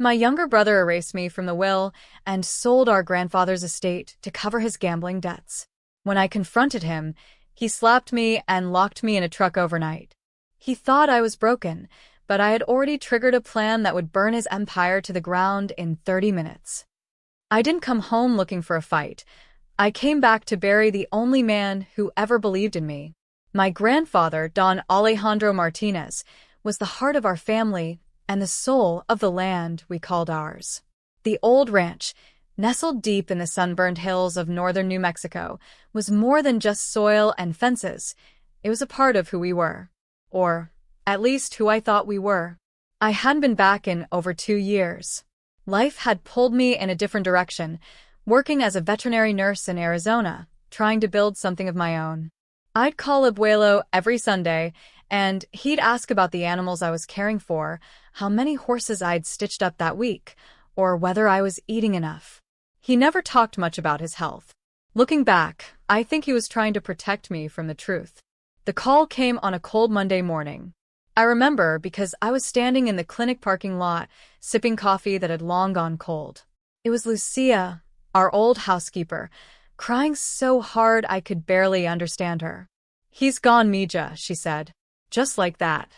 My younger brother erased me from the will and sold our grandfather's estate to cover his gambling debts. When I confronted him, he slapped me and locked me in a truck overnight. He thought I was broken, but I had already triggered a plan that would burn his empire to the ground in 30 minutes. I didn't come home looking for a fight. I came back to bury the only man who ever believed in me. My grandfather, Don Alejandro Martinez, was the heart of our family and the soul of the land we called ours. The old ranch, nestled deep in the sunburned hills of northern New Mexico, was more than just soil and fences. It was a part of who we were. Or, at least, who I thought we were. I hadn't been back in over 2 years. Life had pulled me in a different direction, working as a veterinary nurse in Arizona, trying to build something of my own. I'd call Abuelo every Sunday, and he'd ask about the animals I was caring for, how many horses I'd stitched up that week, or whether I was eating enough. He never talked much about his health. Looking back, I think he was trying to protect me from the truth. The call came on a cold Monday morning. I remember because I was standing in the clinic parking lot, sipping coffee that had long gone cold. It was Lucia, our old housekeeper, crying so hard I could barely understand her. "He's gone, Mija," she said. Just like that.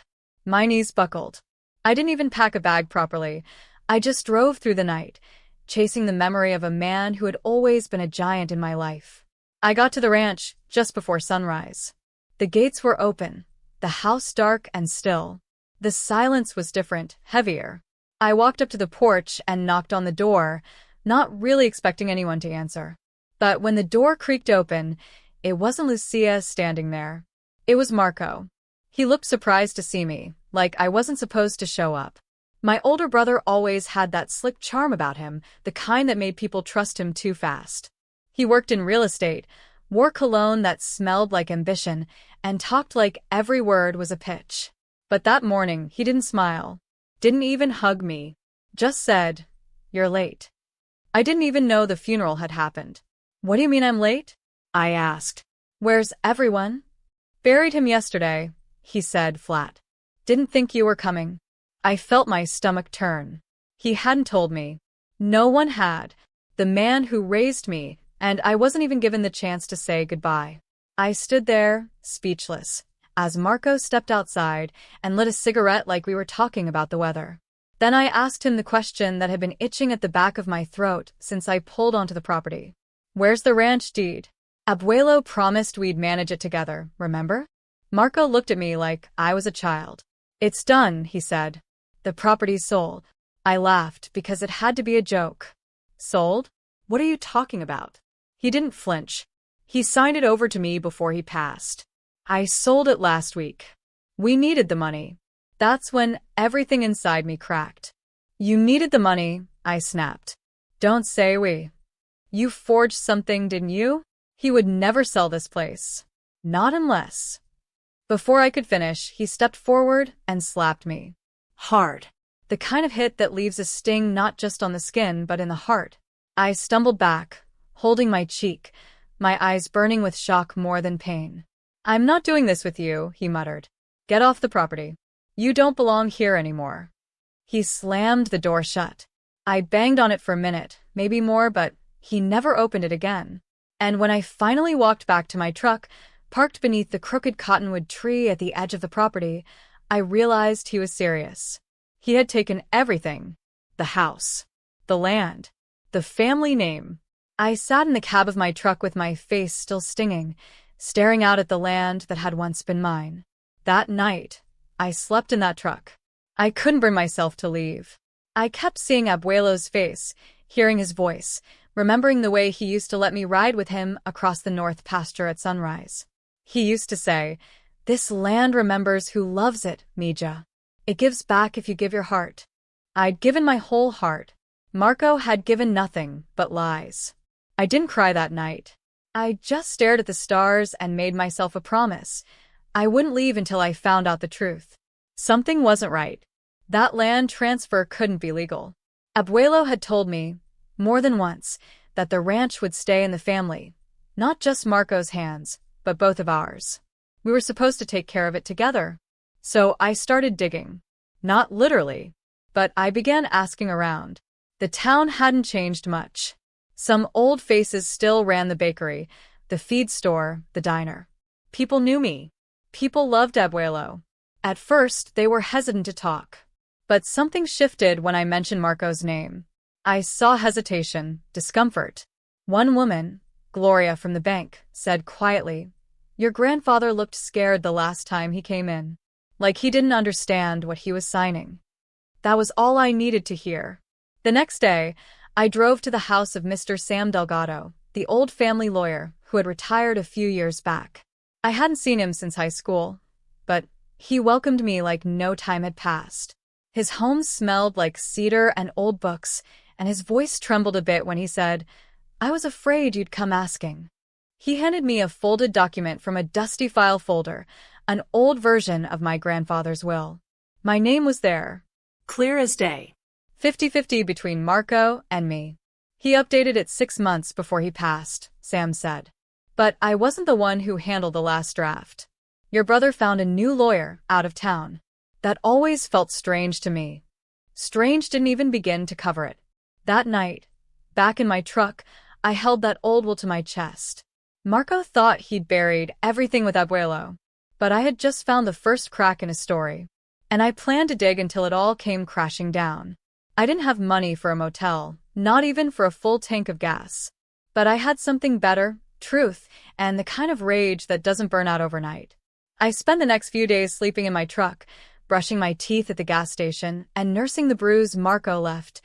My knees buckled. I didn't even pack a bag properly. I just drove through the night, chasing the memory of a man who had always been a giant in my life. I got to the ranch just before sunrise. The gates were open, the house dark and still. The silence was different, heavier. I walked up to the porch and knocked on the door, not really expecting anyone to answer. But when the door creaked open, it wasn't Lucia standing there. It was Marco. He looked surprised to see me, like I wasn't supposed to show up. My older brother always had that slick charm about him, the kind that made people trust him too fast. He worked in real estate, wore cologne that smelled like ambition, and talked like every word was a pitch. But that morning, he didn't smile, didn't even hug me, just said, "You're late." I didn't even know the funeral had happened. "What do you mean I'm late?" I asked. "Where's everyone?" "Buried him yesterday," he said flat. "Didn't think you were coming." I felt my stomach turn. He hadn't told me. No one had. The man who raised me, and I wasn't even given the chance to say goodbye. I stood there, speechless, as Marco stepped outside and lit a cigarette like we were talking about the weather. Then I asked him the question that had been itching at the back of my throat since I pulled onto the property. "Where's the ranch deed? Abuelo promised we'd manage it together, remember?" Marco looked at me like I was a child. "It's done," he said. "The property's sold." I laughed because it had to be a joke. "Sold? What are you talking about?" He didn't flinch. He signed it over to me before he passed. "I sold it last week. We needed the money." That's when everything inside me cracked. "You needed the money," I snapped. "Don't say we." "You forged something, didn't you? He would never sell this place. Not unless." Before I could finish, he stepped forward and slapped me. Hard. The kind of hit that leaves a sting not just on the skin but in the heart. I stumbled back, holding my cheek, my eyes burning with shock more than pain. "I'm not doing this with you," he muttered. "Get off the property. You don't belong here anymore." He slammed the door shut. I banged on it for a minute, maybe more, but he never opened it again. And when I finally walked back to my truck, parked beneath the crooked cottonwood tree at the edge of the property, I realized he was serious. He had taken everything. The house. The land. The family name. I sat in the cab of my truck with my face still stinging, staring out at the land that had once been mine. That night, I slept in that truck. I couldn't bring myself to leave. I kept seeing Abuelo's face, hearing his voice, remembering the way he used to let me ride with him across the north pasture at sunrise. He used to say, "This land remembers who loves it, Mija. It gives back if you give your heart." I'd given my whole heart. Marco had given nothing but lies. I didn't cry that night. I just stared at the stars and made myself a promise. I wouldn't leave until I found out the truth. Something wasn't right. That land transfer couldn't be legal. Abuelo had told me, more than once, that the ranch would stay in the family, not just Marco's hands, but both of ours. We were supposed to take care of it together. So I started digging. Not literally. But I began asking around. The town hadn't changed much. Some old faces still ran the bakery, the feed store, the diner. People knew me. People loved Abuelo. At first, they were hesitant to talk. But something shifted when I mentioned Marco's name. I saw hesitation, discomfort. One woman, Gloria from the bank, said quietly, "Your grandfather looked scared the last time he came in. Like he didn't understand what he was signing." That was all I needed to hear. The next day, I drove to the house of Mr. Sam Delgado, the old family lawyer who had retired a few years back. I hadn't seen him since high school, but he welcomed me like no time had passed. His home smelled like cedar and old books, and his voice trembled a bit when he said, "I was afraid you'd come asking." He handed me a folded document from a dusty file folder, an old version of my grandfather's will. My name was there. Clear as day. 50-50 between Marco and me. He updated it 6 months before he passed, Sam said. But I wasn't the one who handled the last draft. Your brother found a new lawyer out of town. That always felt strange to me. Strange didn't even begin to cover it. That night, back in my truck, I held that old will to my chest. Marco thought he'd buried everything with Abuelo, but I had just found the first crack in his story, and I planned to dig until it all came crashing down. I didn't have money for a motel, not even for a full tank of gas. But I had something better, truth, and the kind of rage that doesn't burn out overnight. I spent the next few days sleeping in my truck, brushing my teeth at the gas station, and nursing the bruise Marco left,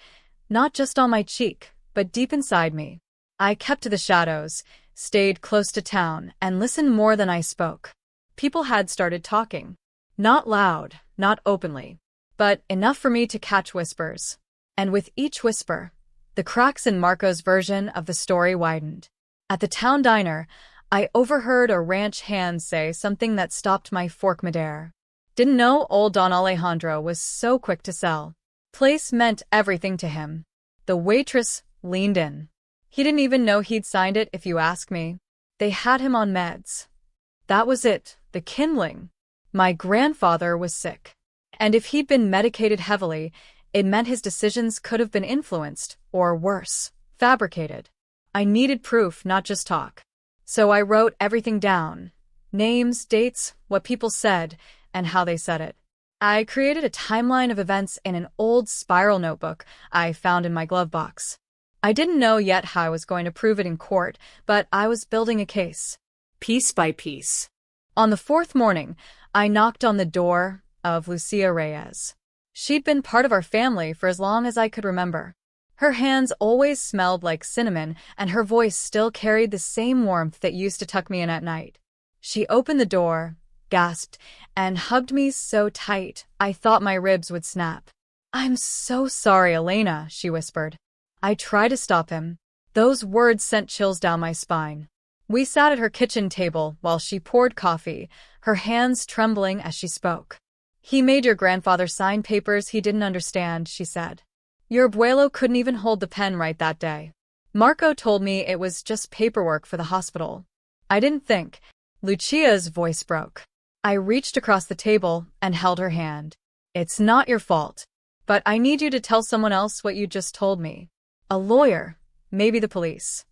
not just on my cheek, but deep inside me. I kept to the shadows, stayed close to town, and listened more than I spoke. People had started talking. Not loud, not openly, but enough for me to catch whispers. And with each whisper, the cracks in Marco's version of the story widened. At the town diner, I overheard a ranch hand say something that stopped my fork midair. Didn't know old Don Alejandro was so quick to sell. Place meant everything to him. The waitress leaned in. He didn't even know he'd signed it, if you ask me. They had him on meds. That was it, the kindling. My grandfather was sick. And if he'd been medicated heavily, it meant his decisions could have been influenced, or worse, fabricated. I needed proof, not just talk. So I wrote everything down. Names, dates, what people said, and how they said it. I created a timeline of events in an old spiral notebook I found in my glove box. I didn't know yet how I was going to prove it in court, but I was building a case. Piece by piece. On the 4th morning, I knocked on the door of Lucia Reyes. She'd been part of our family for as long as I could remember. Her hands always smelled like cinnamon, and her voice still carried the same warmth that used to tuck me in at night. She opened the door, gasped, and hugged me so tight I thought my ribs would snap. "I'm so sorry, Elena," she whispered. I tried to stop him. Those words sent chills down my spine. We sat at her kitchen table while she poured coffee, her hands trembling as she spoke. "He made your grandfather sign papers he didn't understand," she said. "Your abuelo couldn't even hold the pen right that day. Marco told me it was just paperwork for the hospital." I didn't think. Lucia's voice broke. I reached across the table and held her hand. "It's not your fault. But I need you to tell someone else what you just told me. A lawyer, maybe the police."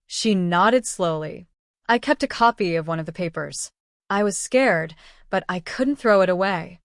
She nodded slowly. I kept a copy of one of the papers. I was scared, but I couldn't throw it away.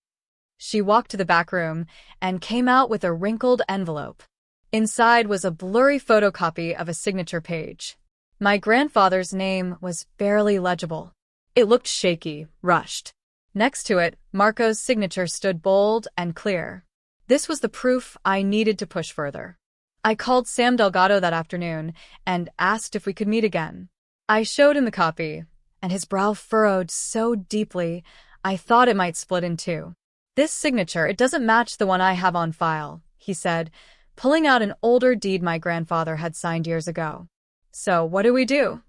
She walked to the back room and came out with a wrinkled envelope. Inside was a blurry photocopy of a signature page. My grandfather's name was barely legible. It looked shaky, rushed. Next to it, Marco's signature stood bold and clear. This was the proof I needed to push further. I called Sam Delgado that afternoon and asked if we could meet again. I showed him the copy, and his brow furrowed so deeply I thought it might split in two. "This signature, it doesn't match the one I have on file," he said, pulling out an older deed my grandfather had signed years ago. "So what do we do?"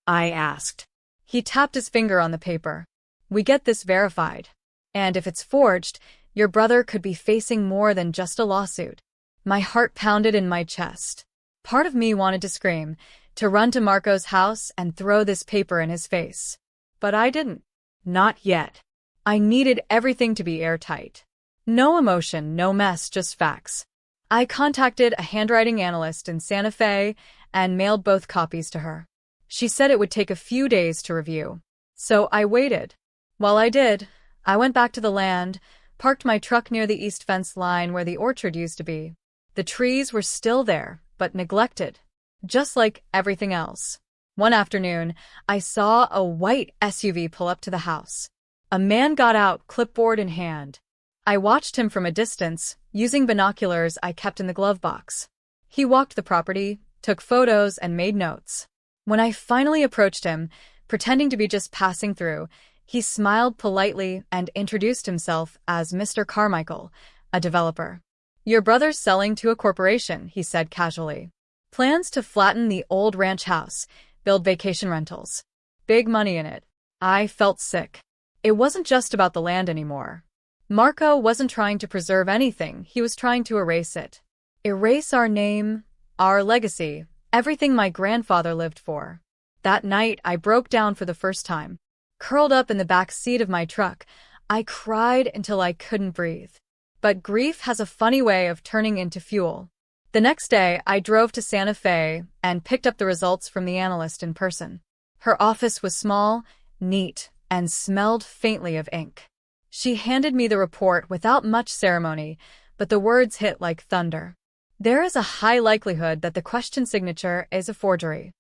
I asked. He tapped his finger on the paper. "We get this verified. And if it's forged, your brother could be facing more than just a lawsuit." My heart pounded in my chest. Part of me wanted to scream, to run to Marco's house and throw this paper in his face. But I didn't. Not yet. I needed everything to be airtight. No emotion, no mess, just facts. I contacted a handwriting analyst in Santa Fe and mailed both copies to her. She said it would take a few days to review. So I waited. While I did, I went back to the land, parked my truck near the east fence line where the orchard used to be. The trees were still there, but neglected, just like everything else. One afternoon, I saw a white SUV pull up to the house. A man got out, clipboard in hand. I watched him from a distance, using binoculars I kept in the glove box. He walked the property, took photos, and made notes. When I finally approached him, pretending to be just passing through, he smiled politely and introduced himself as Mr. Carmichael, a developer. "Your brother's selling to a corporation," he said casually. "Plans to flatten the old ranch house, build vacation rentals. Big money in it." I felt sick. It wasn't just about the land anymore. Marco wasn't trying to preserve anything, he was trying to erase it. Erase our name, our legacy, everything my grandfather lived for. That night, I broke down for the first time. Curled up in the back seat of my truck, I cried until I couldn't breathe. But grief has a funny way of turning into fuel. The next day, I drove to Santa Fe and picked up the results from the analyst in person. Her office was small, neat, and smelled faintly of ink. She handed me the report without much ceremony, but the words hit like thunder. "There is a high likelihood that the question signature is a forgery."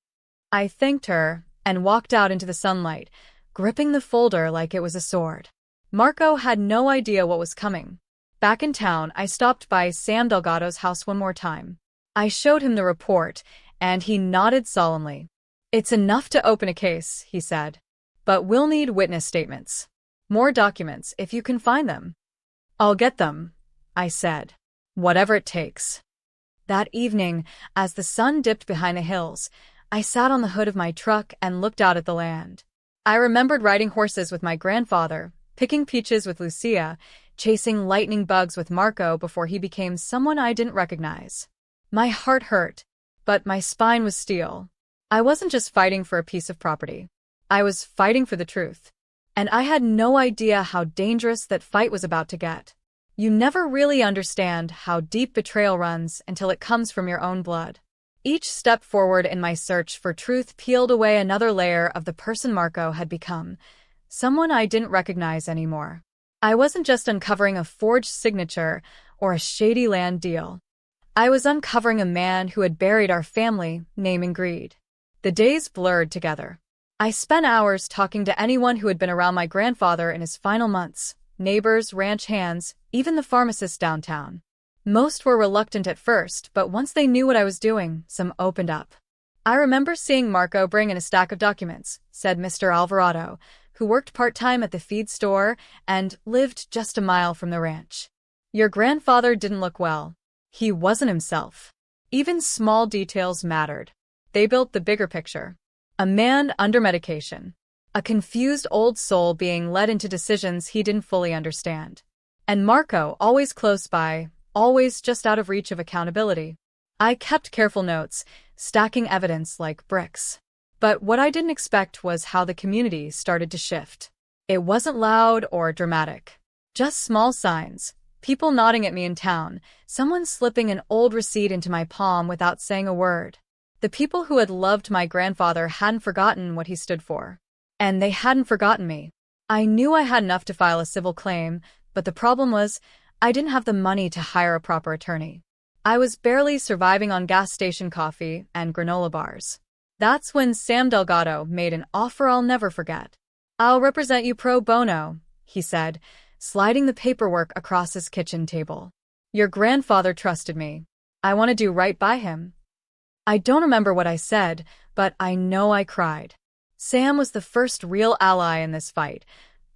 I thanked her and walked out into the sunlight, gripping the folder like it was a sword. Marco had no idea what was coming. Back in town, I stopped by Sam Delgado's house one more time. I showed him the report, and he nodded solemnly. "It's enough to open a case," he said. "But we'll need witness statements. More documents, if you can find them." "I'll get them," I said. "Whatever it takes." That evening, as the sun dipped behind the hills, I sat on the hood of my truck and looked out at the land. I remembered riding horses with my grandfather, picking peaches with Lucia, chasing lightning bugs with Marco before he became someone I didn't recognize. My heart hurt, but my spine was steel. I wasn't just fighting for a piece of property. I was fighting for the truth. And I had no idea how dangerous that fight was about to get. You never really understand how deep betrayal runs until it comes from your own blood. Each step forward in my search for truth peeled away another layer of the person Marco had become, someone I didn't recognize anymore. I wasn't just uncovering a forged signature or a shady land deal. I was uncovering a man who had buried our family name in greed. The days blurred together. I spent hours talking to anyone who had been around my grandfather in his final months, neighbors, ranch hands, even the pharmacist downtown. Most were reluctant at first, but once they knew what I was doing, some opened up. "I remember seeing Marco bring in a stack of documents," said Mr. Alvarado, who worked part-time at the feed store and lived just a mile from the ranch. "Your grandfather didn't look well. He wasn't himself. Even small details mattered. They built the bigger picture. A man under medication. A confused old soul being led into decisions he didn't fully understand. And Marco, always close by, always just out of reach of accountability." I kept careful notes, stacking evidence like bricks. But what I didn't expect was how the community started to shift. It wasn't loud or dramatic. Just small signs. People nodding at me in town, someone slipping an old receipt into my palm without saying a word. The people who had loved my grandfather hadn't forgotten what he stood for. And they hadn't forgotten me. I knew I had enough to file a civil claim, but the problem was, I didn't have the money to hire a proper attorney. I was barely surviving on gas station coffee and granola bars. That's when Sam Delgado made an offer I'll never forget. "I'll represent you pro bono," he said, sliding the paperwork across his kitchen table. "Your grandfather trusted me. I want to do right by him." I don't remember what I said, but I know I cried. Sam was the first real ally in this fight,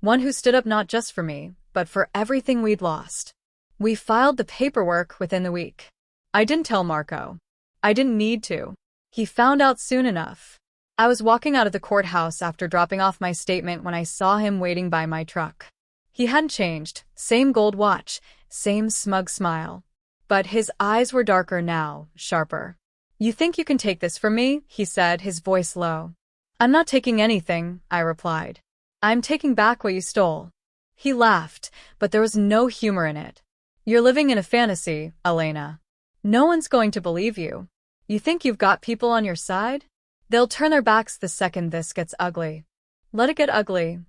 one who stood up not just for me, but for everything we'd lost. We filed the paperwork within the week. I didn't tell Marco. I didn't need to. He found out soon enough. I was walking out of the courthouse after dropping off my statement when I saw him waiting by my truck. He hadn't changed, same gold watch, same smug smile. But his eyes were darker now, sharper. "You think you can take this from me?" he said, his voice low. "I'm not taking anything," I replied. "I'm taking back what you stole." He laughed, but there was no humor in it. You're living in a fantasy, Elena. No one's going to believe you. You think you've got people on your side? They'll turn their backs the second this gets ugly. Let it get ugly,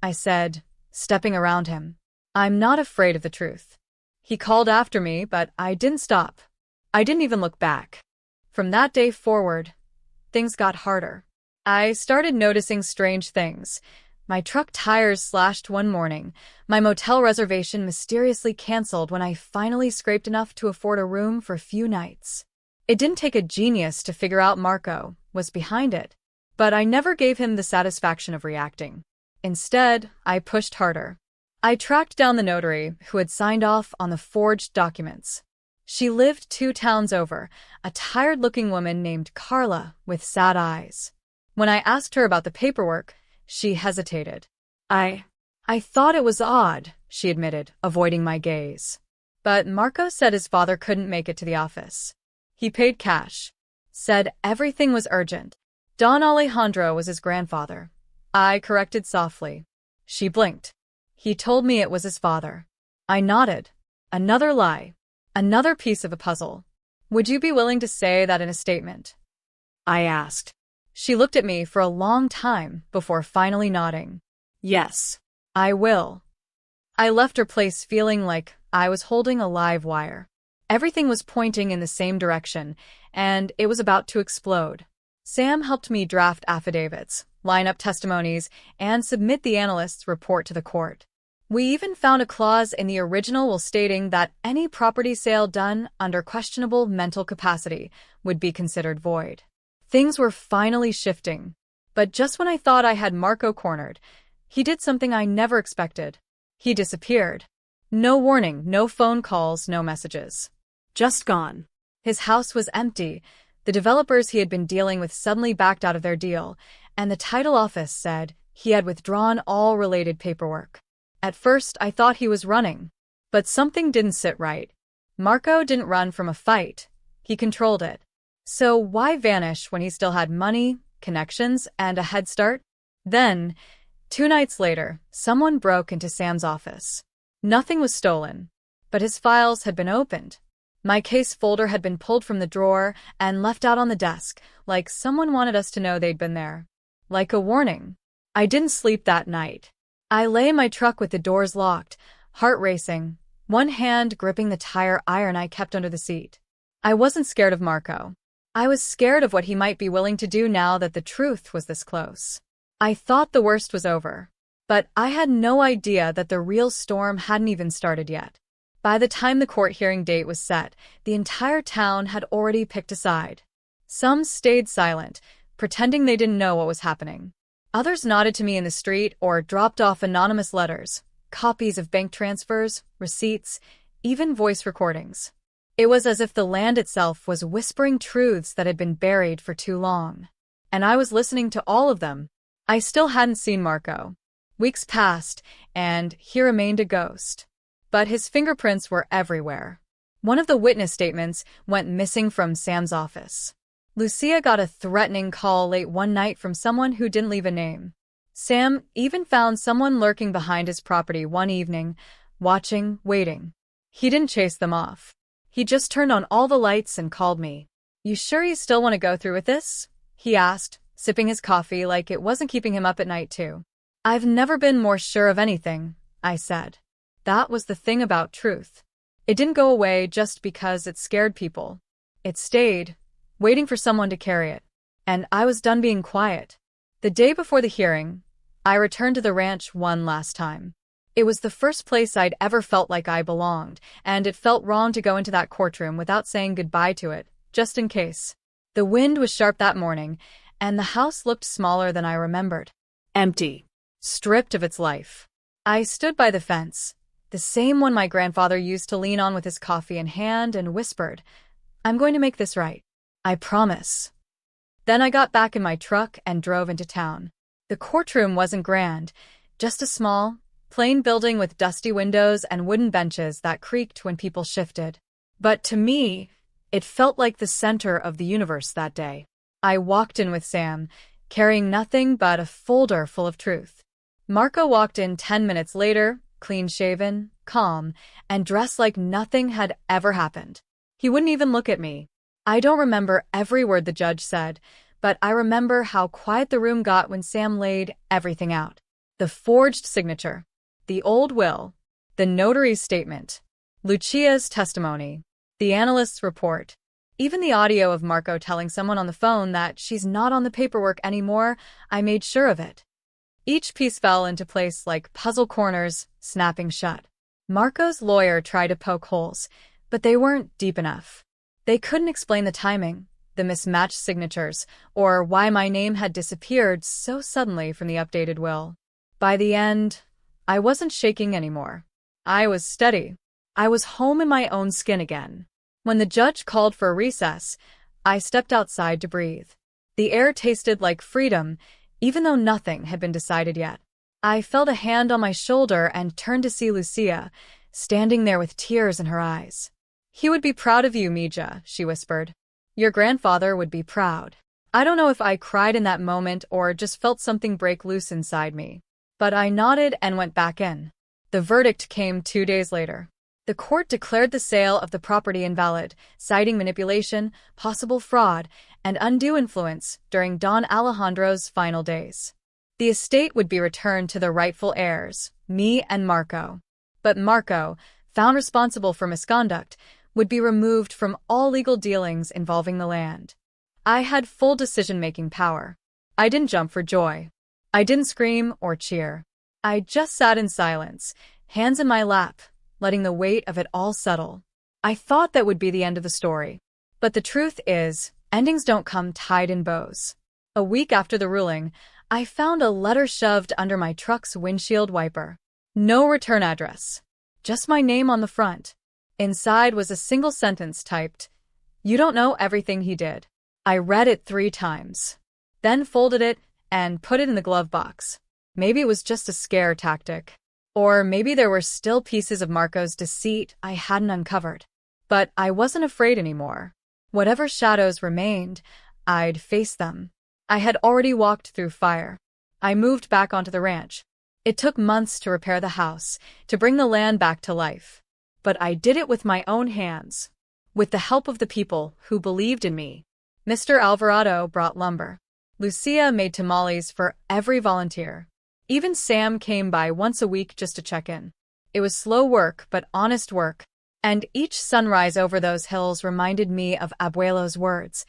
I said, stepping around him. I'm not afraid of the truth. He called after me, but I didn't stop. I didn't even look back. From that day forward, things got harder. I started noticing strange things. My truck tires slashed one morning. My motel reservation mysteriously canceled when I finally scraped enough to afford a room for a few nights. It didn't take a genius to figure out Marco was behind it, but I never gave him the satisfaction of reacting. Instead, I pushed harder. I tracked down the notary who had signed off on the forged documents. She lived 2 towns over, a tired-looking woman named Carla with sad eyes. When I asked her about the paperwork, she hesitated. I thought it was odd, she admitted, avoiding my gaze. But Marco said his father couldn't make it to the office. He paid cash. Said everything was urgent. Don Alejandro was his grandfather. I corrected softly. She blinked. He told me it was his father. I nodded. Another lie. Another piece of a puzzle. Would you be willing to say that in a statement? I asked. She looked at me for a long time before finally nodding. Yes, I will. I left her place feeling like I was holding a live wire. Everything was pointing in the same direction, and it was about to explode. Sam helped me draft affidavits, line up testimonies, and submit the analyst's report to the court. We even found a clause in the original will stating that any property sale done under questionable mental capacity would be considered void. Things were finally shifting. But just when I thought I had Marco cornered, he did something I never expected. He disappeared. No warning, no phone calls, no messages. Just gone. His house was empty. The developers he had been dealing with suddenly backed out of their deal, and the title office said he had withdrawn all related paperwork. At first, I thought he was running. But something didn't sit right. Marco didn't run from a fight. He controlled it. So why vanish when he still had money, connections, and a head start? Then, 2 nights later, someone broke into Sam's office. Nothing was stolen, but his files had been opened. My case folder had been pulled from the drawer and left out on the desk, like someone wanted us to know they'd been there. Like a warning. I didn't sleep that night. I lay in my truck with the doors locked, heart racing, one hand gripping the tire iron I kept under the seat. I wasn't scared of Marco. I was scared of what he might be willing to do now that the truth was this close. I thought the worst was over, but I had no idea that the real storm hadn't even started yet. By the time the court hearing date was set, the entire town had already picked a side. Some stayed silent, pretending they didn't know what was happening. Others nodded to me in the street or dropped off anonymous letters, copies of bank transfers, receipts, even voice recordings. It was as if the land itself was whispering truths that had been buried for too long. And I was listening to all of them. I still hadn't seen Marco. Weeks passed, and he remained a ghost. But his fingerprints were everywhere. One of the witness statements went missing from Sam's office. Lucia got a threatening call late one night from someone who didn't leave a name. Sam even found someone lurking behind his property one evening, watching, waiting. He didn't chase them off. He just turned on all the lights and called me. You sure you still want to go through with this? He asked, sipping his coffee like it wasn't keeping him up at night too. I've never been more sure of anything, I said. That was the thing about truth. It didn't go away just because it scared people. It stayed, waiting for someone to carry it. And I was done being quiet. The day before the hearing, I returned to the ranch one last time. It was the first place I'd ever felt like I belonged, and it felt wrong to go into that courtroom without saying goodbye to it, just in case. The wind was sharp that morning, and the house looked smaller than I remembered. Empty. Stripped of its life. I stood by the fence, the same one my grandfather used to lean on with his coffee in hand, and whispered, I'm going to make this right. I promise. Then I got back in my truck and drove into town. The courtroom wasn't grand, just a small, plain building with dusty windows and wooden benches that creaked when people shifted. But to me, it felt like the center of the universe that day. I walked in with Sam, carrying nothing but a folder full of truth. Marco walked in 10 minutes later, clean-shaven, calm, and dressed like nothing had ever happened. He wouldn't even look at me. I don't remember every word the judge said, but I remember how quiet the room got when Sam laid everything out. The forged signature, the old will, the notary's statement, Lucia's testimony, the analyst's report, even the audio of Marco telling someone on the phone that she's not on the paperwork anymore. I made sure of it. Each piece fell into place like puzzle corners, snapping shut. Marco's lawyer tried to poke holes, but they weren't deep enough. They couldn't explain the timing, the mismatched signatures, or why my name had disappeared so suddenly from the updated will. By the end, I wasn't shaking anymore. I was steady. I was home in my own skin again. When the judge called for a recess, I stepped outside to breathe. The air tasted like freedom, even though nothing had been decided yet. I felt a hand on my shoulder and turned to see Lucia, standing there with tears in her eyes. "He would be proud of you, Mija," she whispered. "Your grandfather would be proud." I don't know if I cried in that moment or just felt something break loose inside me, but I nodded and went back in. The verdict came 2 days later. The court declared the sale of the property invalid, citing manipulation, possible fraud, and undue influence during Don Alejandro's final days. The estate would be returned to the rightful heirs, me and Marco. But Marco, found responsible for misconduct, would be removed from all legal dealings involving the land. I had full decision-making power. I didn't jump for joy. I didn't scream or cheer. I just sat in silence, hands in my lap, letting the weight of it all settle. I thought that would be the end of the story. But the truth is, endings don't come tied in bows. A week after the ruling, I found a letter shoved under my truck's windshield wiper. No return address. Just my name on the front. Inside was a single sentence typed, "You don't know everything he did." I read it 3 times, then folded it and put it in the glove box. Maybe it was just a scare tactic. Or maybe there were still pieces of Marco's deceit I hadn't uncovered. But I wasn't afraid anymore. Whatever shadows remained, I'd face them. I had already walked through fire. I moved back onto the ranch. It took months to repair the house, to bring the land back to life. But I did it with my own hands, with the help of the people who believed in me. Mr. Alvarado brought lumber. Lucia made tamales for every volunteer. Even Sam came by once a week just to check in. It was slow work, but honest work. And each sunrise over those hills reminded me of Abuelo's words.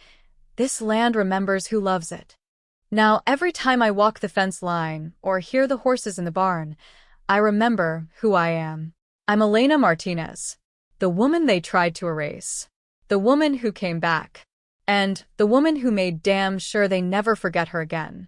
This land remembers who loves it. Now, every time I walk the fence line or hear the horses in the barn, I remember who I am. I'm Elena Martinez, the woman they tried to erase, the woman who came back, and the woman who made damn sure they never forget her again.